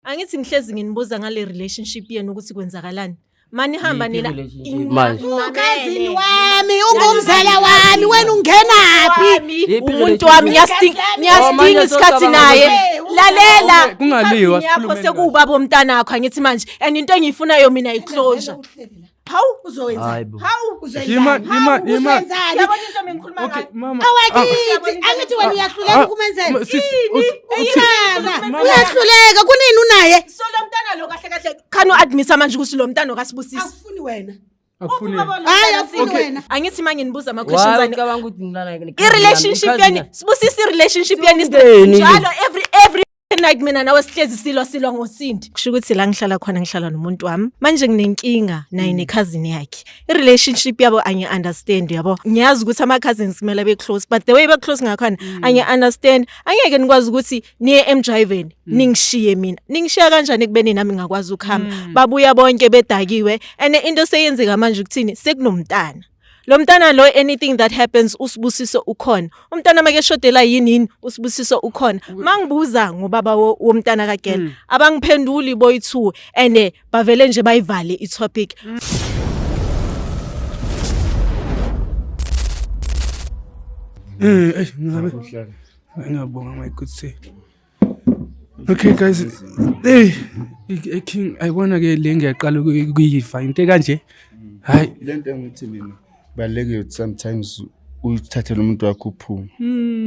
Angithi ngihlezi nginibuza ngale relationship yenu ukuthi kwenzakalani. Mani hamba nina ukazini wami ungumzala wami wena ungenaphi umuntu wami ngiyastinga isikhathi naye lalela kungaliwa sikhulume sekubaba omntana wakho angithi manje and into engiyifunayo mina iclosure. Hawu uzowenza hawu uzoyenza yima yabona into mengikhuluma okay ngayo mama angithi wena uyahluleka ukumenzela uyahluleka kunini unaye so lo mntana lo kahle kahle khani uadmit manje ukuthi lo mntana okasibusisi afuni wena akufuni hayi afuni wena angithi manje nginibuza ama questions ani Ngicabanga ukuthi ngilana i-relationship yani sibusisi i-relationship yani njalo every night mina nawe sihlezi silwa ngosindi kusho ukuthi la ngihlala khona ngihlala nomuntu wami manje nginenkinga naye necousin yakhe i-relationship yabo anye understand yabo ngiyazi ukuthi ama cousins kumele be close but the way be close ngakhona anye understand angeke nikwazi ukuthi niye emdriveni ningishiye mina ningishiya kanjani kubeni nami ngakwazi ukuhamba babuya bonke bedakiwe and into seyenzeka manje ukuthini sekunomntana lo mntana lo anything that happens usibusiso ukhona umntana make shodela yini usibusiso ukhona mangibuza ngobaba womntana kaGela abangiphenduli boy 2 and bavele nje bayivale itopic ngiyabonga my good say okay guys hey king ayibona ke le ngiyaqala ukuyifa into kanje hayi lento engithi mina baleke sometimes uyithathela umuntu wakho uphume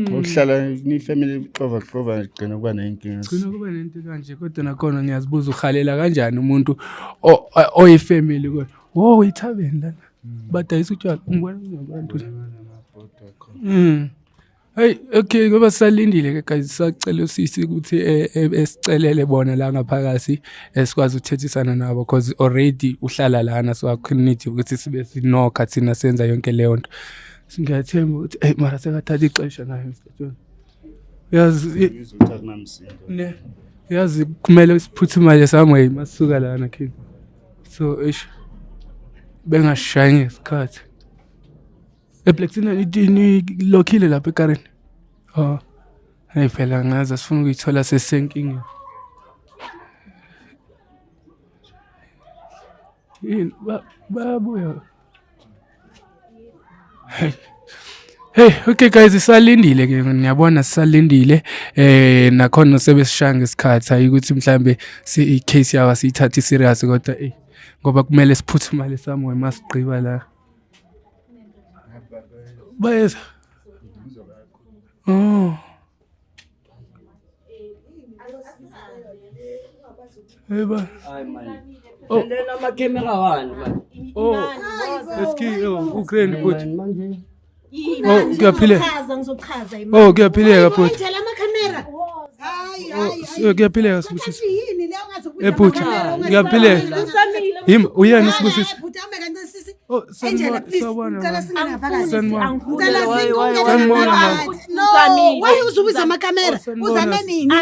ukuhlala ni family cover gcina kuba nenkinga kuba nento kanje kodwa nakhona ngiyazibuza uhalela kanjani umuntu oyifamily kodwa wo ithabeni lana badayisa utshwala ngibona ngabantu hey okay ngoba salindile ke guys sacela usisi ukuthi esicelele bona la ngaphakathi esikwazi ukuthethisana nabo because already uhlala lana so akunidi ukuthi sibe sinokha thina senza yonke leyo nto singathemba ukuthi hey mara sekathatha ixesha nayo mfethu yazi kumele siphuthumale somewhere masuka lana king so ish bengashayenge isikhathi eplexina idini lokhile lapha ekareni hey phela ngazi asifuna ukuyithola sesenkingi yini babuya hey okay guys isalindile ke ngiyabona sisalindile nakhona sebesishanga isikhathi ayikuthi mhlambe i-case yawa siyithatha serious kodwa ngoba kumele siphuthumale somewhere masiqhiba la bayeza eba Lena amakhamera wani man. Eski ugrand futhi. ngizochaza kuyaphileka futhi. Njela amakhamera hayi kuyaphileka sibusisi. yini leyo ngazokubuza Futhi kuyaphileka. Yimi uyena sibusisi. Angela, please, ngicela singena phakathi. Ngicela why uzubiza amakamera? Uzame nini?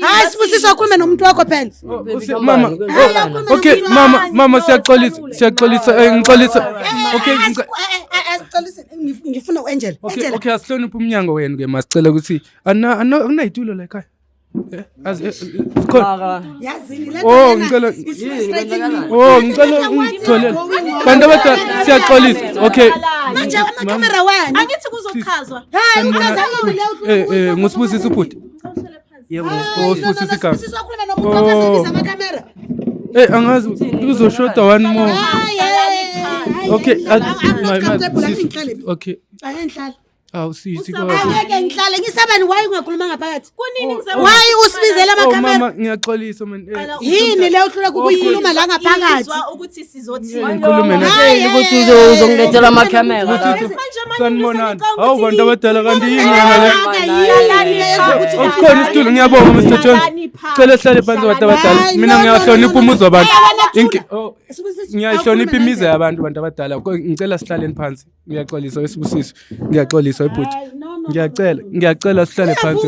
Hayi sibusisa ukhulume nomuntu wakho phela. Mama. Okay, mama siyaxolisa ngixolisa. Okay, ngifuna uAngela. Okay, asihloniphe umnyango wenu ke masicela ukuthi anayitulo la ekhaya. Yazini ngicela ngitholela bantu abadala siyaxolisa okay manje amakamera wani angithi kuzochazwa hayi uchaza yini le ngusibusisa ubhuti Yebo ngusibusisa igama sibusisa ukhulume nomuntu wakho amakamera angazi uzoshoda one more okay okay ayenhlala sisi ngeke ngihlale ngisabani why ungakhuluma ngaphakathi kunini why usibizela amakamera mama ngiyaxolisa man yini le uhlula kuyikhuluma la ngaphakathi ukuthi sizothi ngikhulume Ngeke ukuthi uzongilethela amakhamera. sanibonani hawu bantu abadala kanti yini ngale Ukhona isitulo ngiyabonga Mr John. Cela sihlale phansi abantu abadala. Mina ngiyahlonipha umuzi wabantu. Ngiyahlonipha imizi yabantu abantu abadala. Ngicela sihlaleni phansi. Ngiyaxolisa wesibusiso. Ngiyaxolisa webhuti. Ngiyacela sihlale phansi.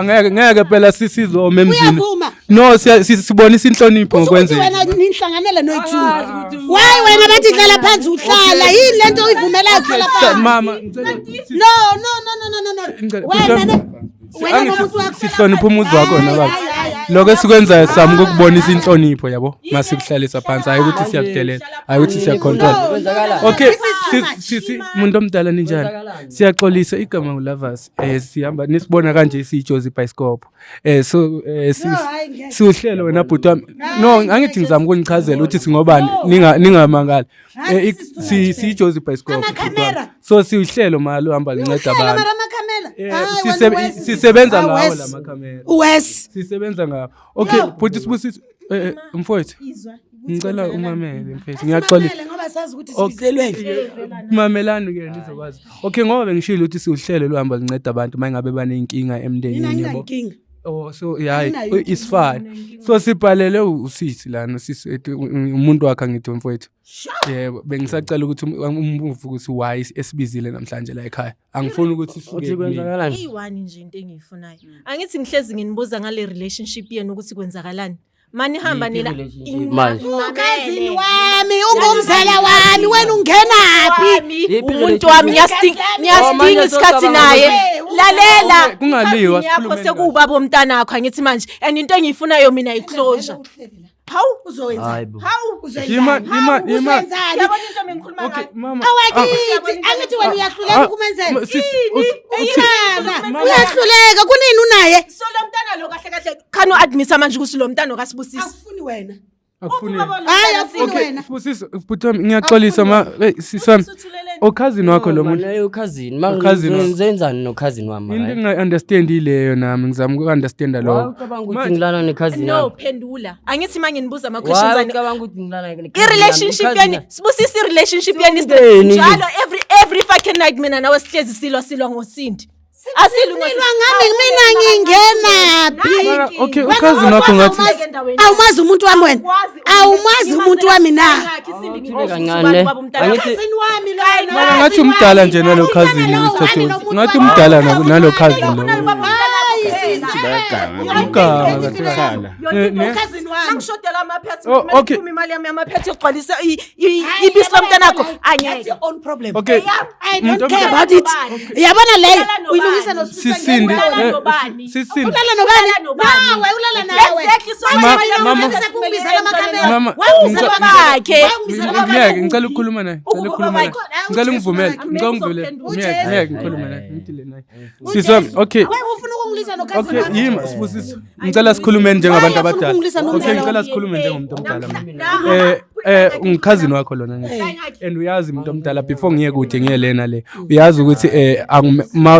Ngeke phela sisizome emzini. No sibonisa inhlonipho ngokwenza. Wena nihlanganele noyithu. Why wena bathi hlala phansi uhlala yini lento uyivumelayo uhlala phansi? Mama No. Wena nomuntu wakho sihlonipha umuzi wakho nababa. lokho esikwenzayo sami ukubonisa inhlonipho yabo masikuhlalisa phansi hayi ukuthi siyakudelela hayi ukuthi siyacontrol okay sisi umuntu omdala ninjani siyaxolisa igama uLovers sihamba nisibona kanje siyijozi bicycle so siuhlelo wena bhuti wami no angithi ngizama ukunichazela ukuthi singobani ningamangali siyijozi bicycle so siuhlelo malo hamba linceda abantu sisebenza ngawo la makhamera Wes sisebenza ngawo okay bhuti sibusisi mfowethu ngicela umamele mfethu ngiyaxolisa ngoba sazi ukuthi sibizelweni mamelani ke nizokwazi okay ngoba bengishilo ukuthi siuhlelo luhamba linceda abantu mayingabe banenkinga emndenini yabo oh so yeah it's fine so sibhalele usisi lana sisi umuntu wakhe ngithi mfowethu yebo bengisacela ukuthi umbuvu ukuthi why esibizile namhlanje la ekhaya angifuni ukuthi uthi kwenzakalani iwani nje into engiyifunayo angithi ngihlezi nginibuza ngale relationship yenu ukuthi kwenzakalani mani hamba nina ukazini wami ungumzala wami wena ungenaphi umuntu wami ngiyastinga isikhathi naye lalela kungaliwa yakho sekubaba omntana wakho angithi manje and into engiyifunayo mina iclosure hawu uzowenza hawu yima yabona into mengikhuluma okay ngayo mama awakithi angithi wena uyahluleka ukumenzela uyahluleka kunini unaye so lo mntana lo kahle kahle khani uadmisa manje ukuthi lo mntana okasibusisi akufuni wena akufuni hayi akufuni okay wena sibusisi bhuti wami ngiyaxolisa ma sisami okhazini wakho lo muntu naye ukhazini mangizenzani nokhazini wami into enginga-understand ileyo nami ngizama uku-understanda lokho ucabanga ukuthi ngilala nekhazini no yami phendula angithi manje nibuza ama questions ani ucabanga ukuthi ngilala i-relationship yani sibusisa i-relationship yani njalo every fucking night mina nawe sihlezi silwa ngosindi asilwa ngami mina ngingenaphi okay ukhazini wakho ngathi awumazi umuntu wami wena awumazi umuntu wami na kancane angithi wami lona ngathi umdala nje nalo khazini usithathe ngathi umdala nalo khazini lo angishodela amaphethe okay imali yami amaphethe ogcwalisa ibisi lomntanakho angeke own problem okay I don't care about it yabona leyo uyilungisa sisindi sisindi ulala nobani nawe ulala nawe mama mama bakhe ngicela ukukhuluma naye ngicela ungivumele ngeke ngikhuluma naye ngidile naye sisami okay ufuna ukungilisa nokhazini okay yima sibusisi ngicela sikhulumeni njengabantu abadala okay ngicela sikhulume njengomuntu omdala ungikhazini wakho lona ngithi and uyazi umuntu omdala before ngiye kude ngiye lena le uyazi ukuthi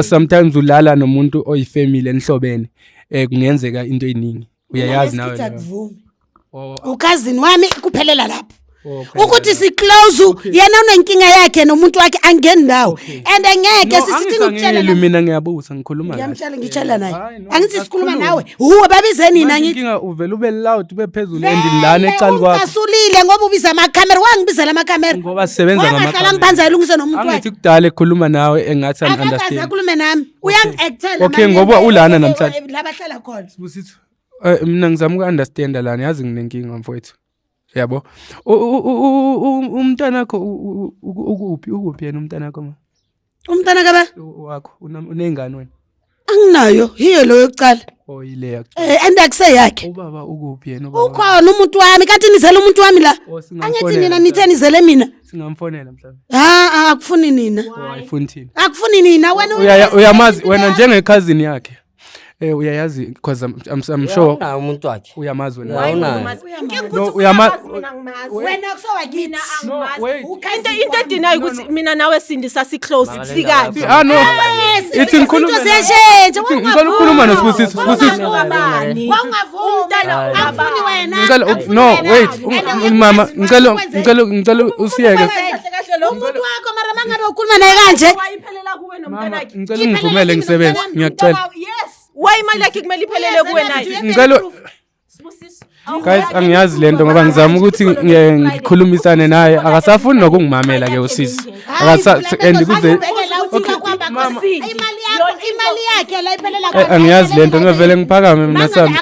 sometimes ulala nomuntu oyifamily enihlobene kungenzeka into eziningi uyayazi nawe ukhazini wami kuphelela lapho ukuthi siclose yena unenkinga yakhe nomuntu wakhe angeni ndawo and angeke sisithi ngikutshela mina ngiyabuza ngikhuluma ngiyamtshela ngitshela naye angithi sikhuluma nawe huwe babize nina ngithi inkinga uvela ube loud ube phezulu endilana ecala kwakho asulile ngoba ubiza amakhamera wangibizela amakhamera ngoba sisebenza ngamakhamera ngiphanza ilungise nomuntu wakhe angithi kudala ekhuluma nawe engathi an understand akhulume nami uyangiactela okay ngoba ulana namhlanje labahlala khona sibusithu mina ngizama uku-understand lana yazi nginenkinga mfowethu yabo umntana wakho ukuphi yena umntana wakho ma umntana kabe wakho unengane wena anginayo hiyo lo yokucala oyileya andakuse ubaba ukuphi yena ukhona umuntu wami kanti nizele umuntu wami la angithi nina nithenizele mina singamfonela mhlawumbe akufuni nina ayifuni thina akufuni nina wena uyamazi wena njengekhazini yakhe uyayazi because I'm sure na umuntu wakhe uyamazi wena wena kusowakini into edinayo ukuthi mina nawe sindi sasiclose sikade no ithi ngikhuluma siyashintsha ngicela ukukhuluma nosibusisi akufuni wena no wait mama ngicela usiyeke umuntu wakho mara mangabe ukhuluma naye kanje wayiphelela kuwe nomntanakhe ngicela ungivumele ngisebenze ngiyacela why imali yakhe kumele iphelele kuwe naye ngicela guys angiyazi lento ngoba ngizama ukuthi ngikhulumisane naye akasafuni nokungimamela ke usisi and kuze imali yakhe la iphelela angiyazi lento ngivele ngiphakame mina sami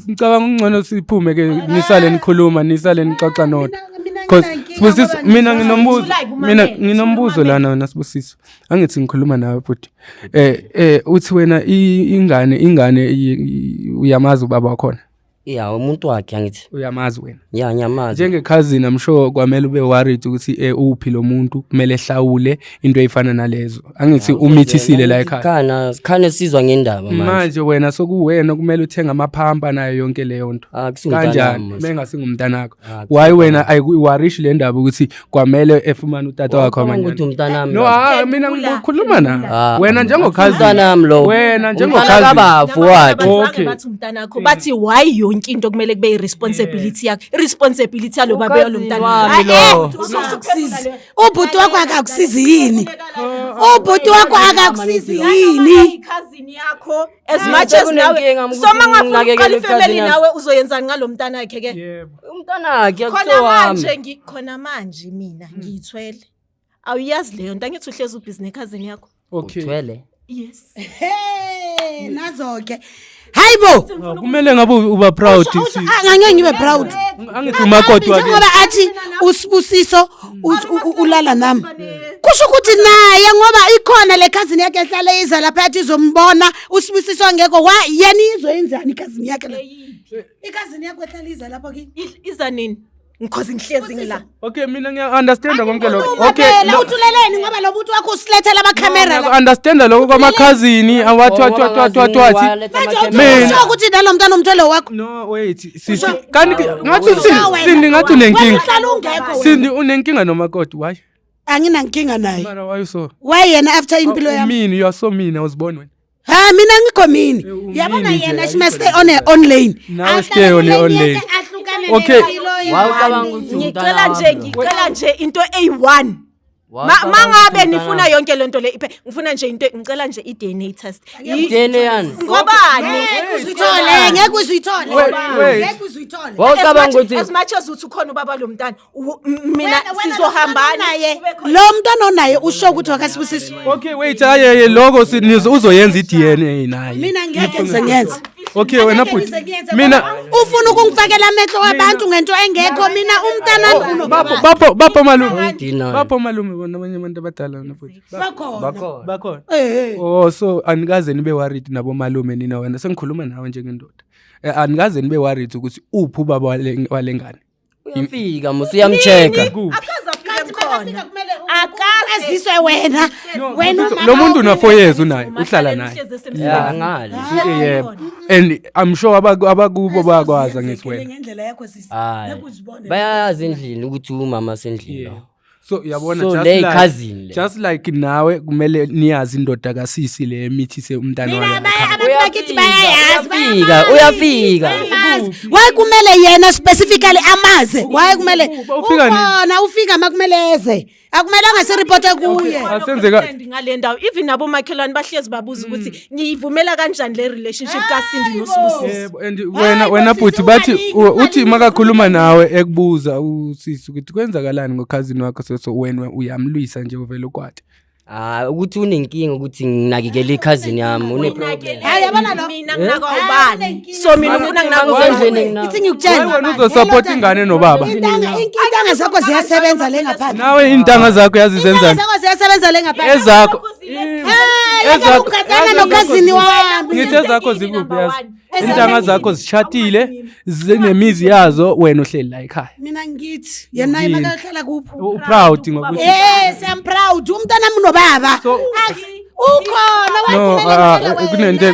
ngicabanga ungcono siphume ke nisale nikhuluma nisale nixoxa nodwa because Sibusiso mina nginombuzo lana wena Sibusiso. Angithi ngikhuluma nawe futhi. Uthi wena ingane uyamazi ubaba wakhona. Yeah, umuntu wakhe angithi. Uyamazi wena. Yeah, ngiyamazi. Njenge cousin I'm sure kwamele ube worried ukuthi uphi lo muntu kumele ehlawule into efana nalezo. Angithi umithisile la ekhaya. Khane sizwa ngendaba manje wena sokuwena kumele uthenga amaphampa nayo yonke leyo nto. Kanjani mengasingumntanakho? Why wena ayiwarish le ndaba ukuthi kwamele efumane utata wakho amanye? Ukuthi umntanami. No, mina ngikhuluma na. Wena njengo cousin umntanami lo. Wena njengo cousin abafu wakhe. Okay. Bathi umntanakho bathi why yonke into kumele kube responsibility yakho. Responsibility yalo baba yalo mntana. Usukusiza. Ubhuti wakho akakusizi yini? Ubhuti wakho akakusizi yini? Cousin yakho as much as nawe so mangafuna uqala family nawe uzoyenzani ngalomntana wakhe ke? Umntana wakhe akuwami. Khona manje mina ngiyithwele. Awuyazi leyo nto angithi uhlezi ubusiness cousin yakho. Okay. Uthwele. Yes. Hey, nazo ke. Hayibo. Kumele ngabe uba proud. Angeke ngibe proud. Angithi umakoti wakhe. Ngoba athi usibusiso ulala nami. Kusho ukuthi naye ngoba ikhona le cousin yakhe ehlale iza lapha athi izombona usibusiso ngekho yena izoyenzani cousin yakhe la. I-cousin yakho ehlale iza lapha kini. Iza nini? Ngikhoze ngihlezi ngila. Okay mina ngiya understand konke lokho. Okay, uthuleleni ngoba lo buthi wakho usilethela ama camera la. Understand lokho kwama cousin awathi. Mina ukuthi nalo mntana umthwele wakho. No wait sisi. Kanti ngathi sindi ngathi unenkinga. Sindi unenkinga nomakoti why? Angina nkinga naye. Mara why so? Why yena after impilo yami? Mean you are so mean I was born when. Ha mina ngikho mini. Yabona yena she must stay on her own lane. Now stay on your own lane. Okay. Ngicela nje into A1. Mangabe nifuna yonke lento le ngifuna nje into ngicela nje i-DNA test. DNA yani. Ngobani? Ngeke uzuyithole. Ngeke uzuyithole. Wawucabanga ukuthi as much as uthi khona ubaba lo mntana mina sizohambana naye. Lo mntana onaye usho ukuthi wakasibusiso. Okay wait aye lokho uzoyenza i-DNA naye. Mina ngeke ngizenze. Okay wena futhi mina ufuna ukungifakela amehlo wabantu ngento engekho mina umntana bapho malume bona abanye abantu abadala na futhi bakhona oh so anikaze nibe worried nabo malume nina wena sengikhuluma nawe njengendoda anikaze nibe worried ukuthi uphi ubaba walengane uyafika musiyamcheka akaziswe wena lo muntu una 4 years unaye uhlala naye ngale yebo and I'm sure abakubo bayakwaza ngiswena ngendlela yakho sisi bayazi endlini ukuthi umama sendlini so yabona just like nawe kumele niyazi indoda kasisi le emithise umntana wayo uyafika why kumele yena specifically amaze why kumele ufika makumele eze akumelanga sireport kuye asenzeka ngale ndawo even nabo makhelwane bahlezi babuza ukuthi ngiyivumela kanjani le relationship kaSindi noSibusiso and wena futhi bathi uthi makakhuluma nawe ekubuza usisi ukuthi kwenzakalani ngocousin wakho so wena uyamlwisa nje uvela ukwade ukuthi unenkinga ukuthi nginakekele i-cousin yami une problem hayi yabona lo mina nginaka ubani so mina ufuna nginaka ithi ngikutshela wena uzosupport ingane nobaba intanga zakho ziyasebenza le ngaphandle nawe intanga zakho yazisenzana zakho ziyasebenza le ngaphandle ezakho ukhatana no-cousin wami ngithi ezakho zikuphi yazi intanga zakho zishatile zinemizi yazo wena uhleli la ekhaya mina ngithi yena imakahlala kuphi proud ngokuthi I'm proud umntana wami nobaba ukhona kunento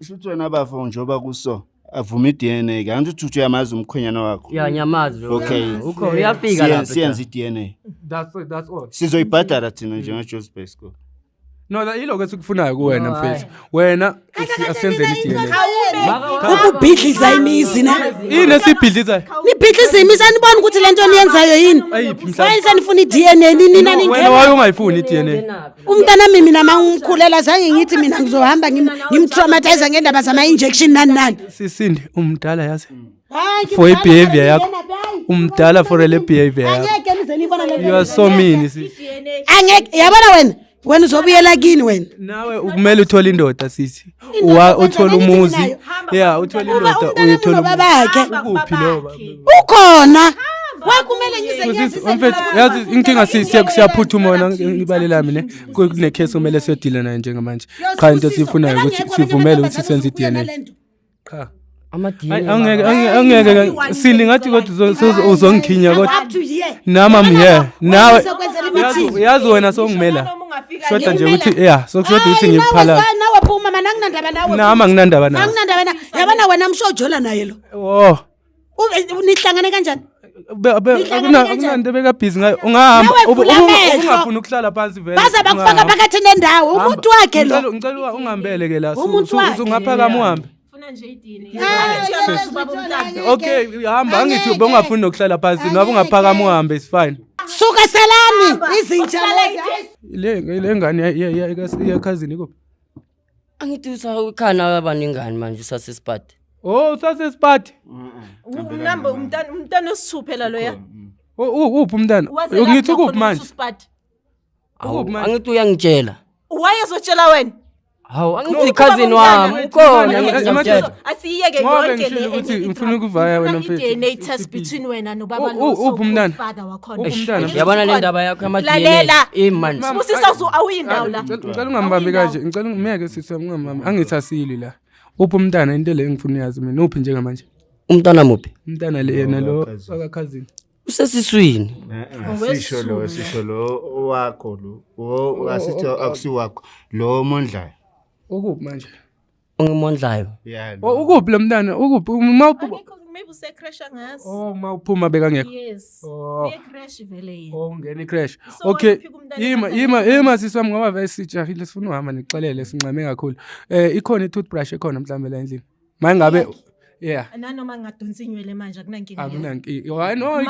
shuthi wena bafo njoba kuso avuma i-DNA ke angithi uthi uyamazi umkhwenyana wakho ya nyamazi okay ukho uyafika lapha siyenza i-DNA that's all sizoyibhadala thina njenga-Joburg School no yiloko esikufunayo kuwena mfethu wena asenzele i-DNA ububhidliza imizi na yini sibhidliza nibhidliza imizi anibona ukuthi lento niyenzayo yini mhlawumbe nifuna i-DNA nina wena waye ungayifuni i-DNA umntana mina mangikhulela zange ngithi mina ngizohamba ngimtraumatize ngendaba zama-injection nani Sisindi umdala yazi for i-behavior yakho umdala for le behavior yakho you are so mean angeke yabona wena wena uzobuyela kini wena nawe kumele uthole indoda sisi Indoda uthole kwenza nini umuzi nayo? yeah uthole indoda umntana uyithola babakhe ukuphi lo ukhona wakumele ngize ngiyazise mfethu yazi inkinga siyaphuthuma wena ngibalela mina kune case kumele siyodila nayo njengamanje cha into sifunayo ukuthi sivumele ukuthi senze i-DNA cha angeke siningathi kodwa uzongikhinya kodwa nama mhe nawe yazi wena songimela shoda nje ukuthi yeah sokushoda ukuthi ngiphala nawe phuma mana nginandaba nawe nama nginandaba nawe yabona wena mshojola naye lo oh nihlangane kanjani akunanto bekabhizi ngayo ungahamba ungafuni ukuhlala phansi vele baza bakufaka phakathi nendawo umuntu wakhe lo ngicela ungihambele ke la usungaphakama uhambe okay hamba angithi ubungafuni nokuhlala phansi noba ungaphakama uhambe is fine suka selani izinja le ngane yakhazini kuphi angithi usakhana abaningani manje usasesipati oh usasesipati Number umntana osithuphela loya. Uphi umntana? Ngithi kuphi manje? Angithi uyangitshela. Wayezotshela wena? Hawu angithi cousin wami ukhona. Asiyeke yonke le ukuthi ngifuna ukuvaya wena mfethu. DNA test between wena nobaba lo. Uphi umntana? Umntana. Yabona le ndaba yakho ama Lalela. man. Sibusisa awuyindawo la. Ngicela ungambambi kanje. Ngicela ngimeke sisi ungambambi. Angithasili la. Uphi umntana into le engifuna uyazi mina. Uphi njengamanje? Umntana muphi? Umntana le yena lo akakhazini. Usesiswini. Sisho lo wakho lo. Asithi akusiwakho. Lo mondlayo. Ukuphi manje? Ungimondlayo. Yeah. Ukuphi lo mntana? Ukuphi? Maybe usecrasha ngazi. Oh mawuphuma beka ngekho. Yes. Crash vele yena. Oh ngene crash. Okay. Yima siswami ngoba vele sijahile sifuna uhamba nixolele sincame kakhulu. Ikhona i-toothbrush ekhona mhlambe la endlini. Maye ngabe yeah. Nanoma ngadonsa inywele manje akunankinga. Akunankinga. No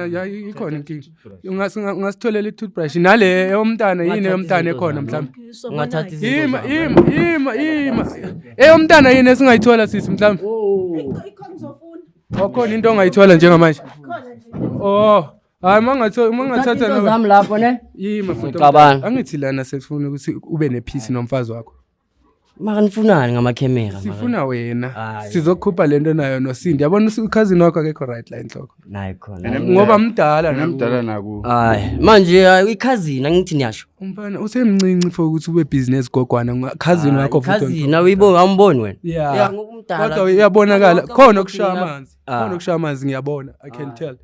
ya ikhona inkinga. Ungasitholela i-toothbrush nale yomntana yini yomntana ekhona mhlambe. Ungathathi Yima. Eyomntana yini esingayithola sisi mhlambe. Okhona into ongayithola njengamanje. Oh, hayi mangathatha zami lapho ne? Yima futhi. Angithi lana sesifuna ukuthi ube nepeace nomfazi wakho. Maka nifunani ngamakhemera maka. Sifuna wena. Sizokhupha lento nayo noSindi. Yabona cousin wakho akekho right la enhloko. Nayi khona. Ngoba mdala naku. Hayi, manje i-cousin angithi niyasho. Umfana usemncinci for ukuthi ube business gogwana cousin wakho futhi. Cousin awuyiboni awumboni wena. Yeah. Ngokumdala. Kodwa uyabonakala khona ukushaya amanzi. Khona ukushaya amanzi ngiyabona. I can tell.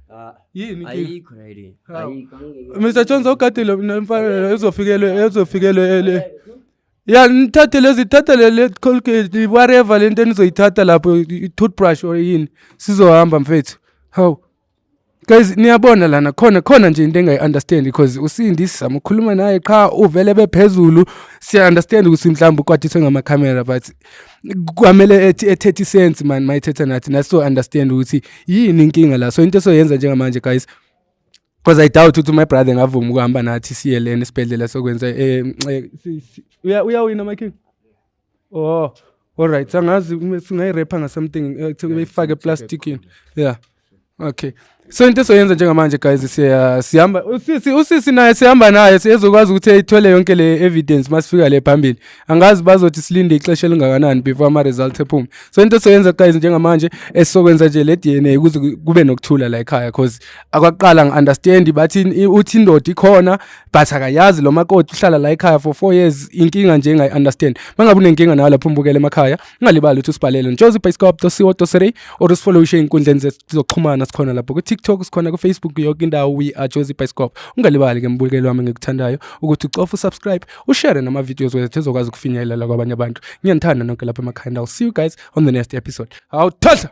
Yini inkinga? Ayikho ready. Ayikho. Mr Jones ugadile mfana ezofikelwe ya nithathe le Colgate whatever lento enizoyithatha lapho i-toothbrush or yini sizohamba mfethu. How guys niyabona lana khona nje into engayi-understand because uSindi sizamukhuluma naye qha uvele bephezulu siya-understand ukuthi mhlawumbe ukwathiswe ngamakhamera but kwamele 30 cents man mayithetha nathi naso understand ukuthi yini inkinga la so into soyenza njengamanje guys because I doubt ukuthi my brother ngavuma ukuhamba nathi siyelene esibhedlela sokwenza uyawina my king. Oh all right sangazi singayirapha nga something beyifake plastic in yeah okay so into soyenza njengamanje guys siyahamba usisi naye sihamba naye siyezokwazi ukuthi ayithole yonke le evidence masifika le phambili angazi bazothi silinde ixesha lingakanani before ama result ephume so into soyenza guys njengamanje esokwenza nje le DNA ukuze kube nokuthula la ekhaya because akwaqala ngiunderstand bathi uthi indoda ikhona but akayazi lo makoti uhlala la ekhaya for 4 years inkinga nje engayi-understand mangabe unenkinga nayo lapho umbukele emakhaya ungalibali ukuthi usibhalele jozibioscope.co.za or usifollow ey'nkundleni zokuxhumana sikhona lapho ku-TikTok sikhona ku-Facebook yonke indawo we are Jozi Bioscope ungalibali ke mbukeli wami ngikuthandayo ukuthi ucofa usubscribe ushare nama-videos wethu ezokwazi ukufinyelela kwabanye abantu ngiyanithanda nonke lapha emakhaya. I'll see you guys on the next episode. Awuthatha